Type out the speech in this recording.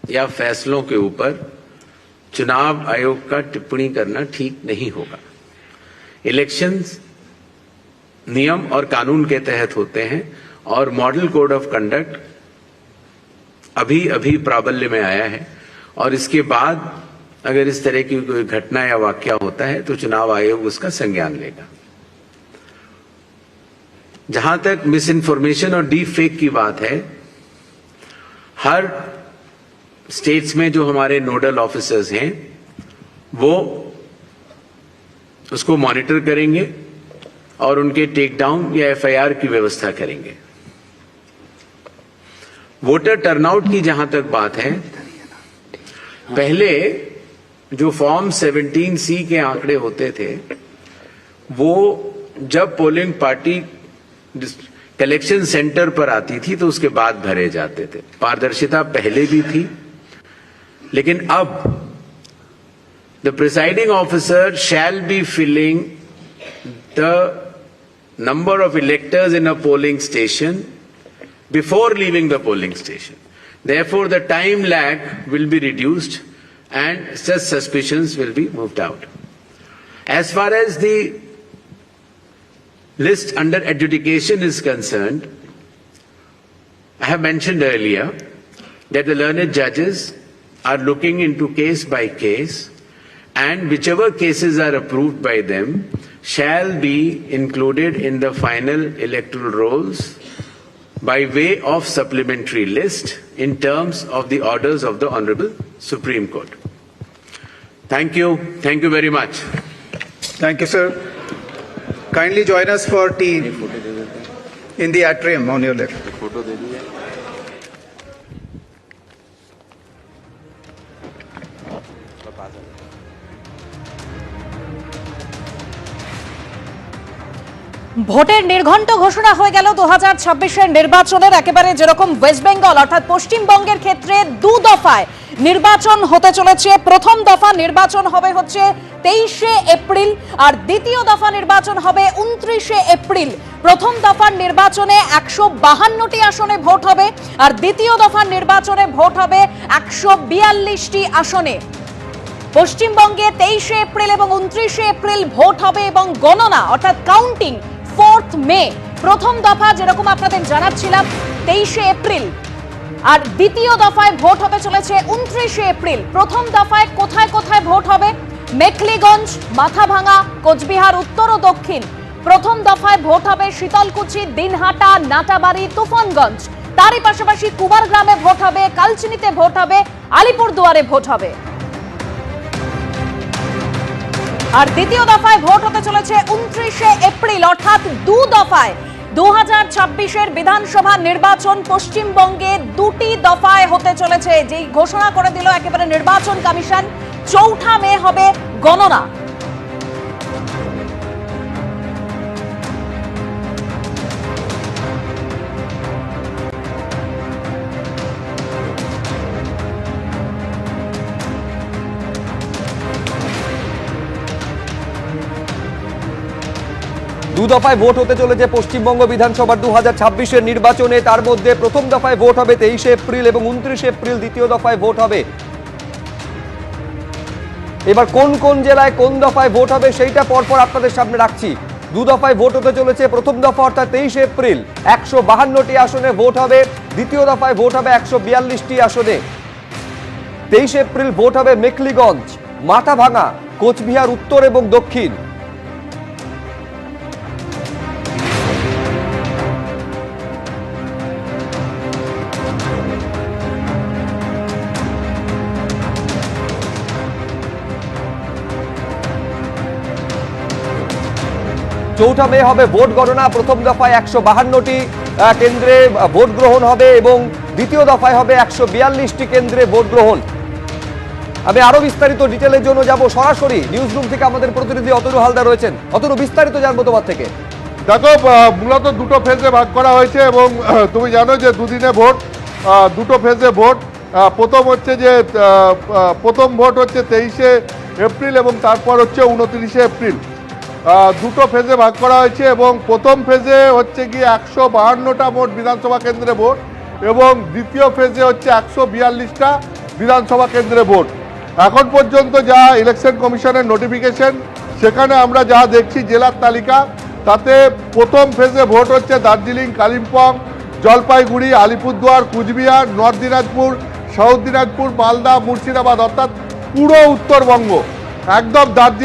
या फैसलों के ऊपर चुनाव आयोग का टिप्पणी करना ठीक नहीं होगा। इलेक्शंस नियम और कानून के तहत होते हैं और मॉडल कोड ऑफ कंडक्ट अभी अभी प्राबल्य में आया है और इसके बाद अगर इस तरह की कोई घटना या वाकया होता है तो चुनाव आयोग उसका संज्ञान लेगा। जहां तक मिस इन्फॉर्मेशन और डीप फेक की बात है, हर स्टेट्स में जो हमारे नोडल ऑफिसर्स हैं वो उसको मॉनिटर करेंगे और उनके टेक डाउन या एफआईआर की व्यवस्था करेंगे। वोटर टर्नआउट की जहां तक बात है, पहले जो फॉर्म 17C के आंकड़े होते थे वो जब पोलिंग पार्टी कलेक्शन सेंटर पर आती थी तो उसके बाद भरे जाते थे। पारदर्शिता पहले भी थी, लेकिन अब the presiding officer shall be filling the number of electors in a polling station before leaving the polling station. Therefore, the time lag will be reduced and such suspicions will be moved out. As far as the list under adjudication is concerned, I have mentioned earlier that the learned judges are looking into case by case, and whichever cases are approved by them shall be included in the final electoral rolls by way of supplementary list in terms of the orders of the Honorable Supreme Court. Thank you. Thank you very much. Thank you, sir. Kindly join us for tea in the atrium on your left. ভোটের নির্ঘণ্ট ঘোষণা হয়ে গেল 2026-এর নির্বাচনের। একেবারে যেরকম West Bengal অর্থাৎ পশ্চিমবঙ্গের ক্ষেত্রে দু দফায় নির্বাচন হতে চলেছে। প্রথম দফা নির্বাচন হবে হচ্ছে 23শে এপ্রিল আর দ্বিতীয় দফা নির্বাচন হবে 29শে এপ্রিল। প্রথম দফার নির্বাচনে 152টি আসনে ভোট হবে আর দ্বিতীয় দফার নির্বাচনে ভোট হবে 142টি আসনে। পশ্চিমবঙ্গে 23শে এপ্রিল এবং 29শে এপ্রিল ভোট হবে এবং গণনা অর্থাৎ কাউন্টিং 4th মে। প্রথম দফা যেরকম আপনাদের জানাচ্ছিলাম 23শে এপ্রিল আর দ্বিতীয় দফায় ভোট হতে চলেছে 29শে এপ্রিল। প্রথম দফায় কোথায় কোথায় ভোট হবে? মেখলিগঞ্জ, মাথাভাঙা, কোচবিহার উত্তর ও দক্ষিণ। প্রথম দফায় ভোট হবে শীতলকুচি, দিনহাটা, নাটাবাড়ি, তুফানগঞ্জ। তারই পাশাপাশি কুমারগ্রামে ভোট হবে, কালচিনিতে ভোট হবে, আলিপুরদুয়ারে ভোট হবে। আর দ্বিতীয় দফায় ভোট হতে চলেছে 29শে এপ্রিল অর্থাৎ দু দফায়। 2026-এর বিধানসভা নির্বাচন পশ্চিমবঙ্গে দুটি দফায় হতে চলেছে, যেই ঘোষণা করে দিল একেবারে নির্বাচন কমিশন। 4 মে হবে গণনা। দু দফায় ভোট হতে চলেছে পশ্চিমবঙ্গ বিধানসভার 2026-এর নির্বাচনে। তার মধ্যে প্রথম দফায় ভোট হবে 23শে এপ্রিল এবং 29শে এপ্রিল দ্বিতীয় দফায় ভোট হবে। এবার কোন কোন জেলায় কোন দফায় ভোট হবে সেইটা পরপর আপনাদের সামনে রাখছি। দু দফায় ভোট হতে চলেছে। প্রথম দফা অর্থাৎ 23শে এপ্রিল 152টি আসনে ভোট হবে। দ্বিতীয় দফায় ভোট হবে 142টি আসনে। 23শে এপ্রিল ভোট হবে মেখলিগঞ্জ, মাথাভাঙা, কোচবিহার উত্তর এবং দক্ষিণ। চৌঠা মে হবে ভোট গণনা। প্রথম দফায় 152টি কেন্দ্রে ভোট গ্রহণ হবে এবং দ্বিতীয় দফায় হবে 142টি কেন্দ্রে ভোট গ্রহণ। আমি আরো বিস্তারিত ডিটেলের জন্য যাব সরাসরি নিউজ রুম থেকে। আমাদের প্রতিনিধি অতনু হালদার রয়েছেন। অতনু, বিস্তারিত জানবো তোমার থেকে। দেখো, মূলত দুটো ফেজে ভাগ করা হয়েছে এবং তুমি জানো যে দুদিনে ভোট, দুটো ফেজে ভোট। প্রথম হচ্ছে যে প্রথম ভোট হচ্ছে 23শে এপ্রিল এবং তারপর হচ্ছে 29শে এপ্রিল। দুটো ফেজে ভাগ করা হয়েছে এবং প্রথম ফেজে হচ্ছে কি 152টা মোট বিধানসভা কেন্দ্রে ভোট এবং দ্বিতীয় ফেজে হচ্ছে 142টা বিধানসভা কেন্দ্রে ভোট। এখন পর্যন্ত যা ইলেকশন কমিশনের নোটিফিকেশন, সেখানে আমরা যা দেখছি জেলার তালিকা, তাতে প্রথম ফেজে ভোট হচ্ছে দার্জিলিং, কালিম্পং, জলপাইগুড়ি, আলিপুরদুয়ার, কুচবিহার, নর্থ দিনাজপুর, সাউথ দিনাজপুর, মালদা, মুর্শিদাবাদ, অর্থাৎ পুরো উত্তরবঙ্গ, একদম দার্জিলিং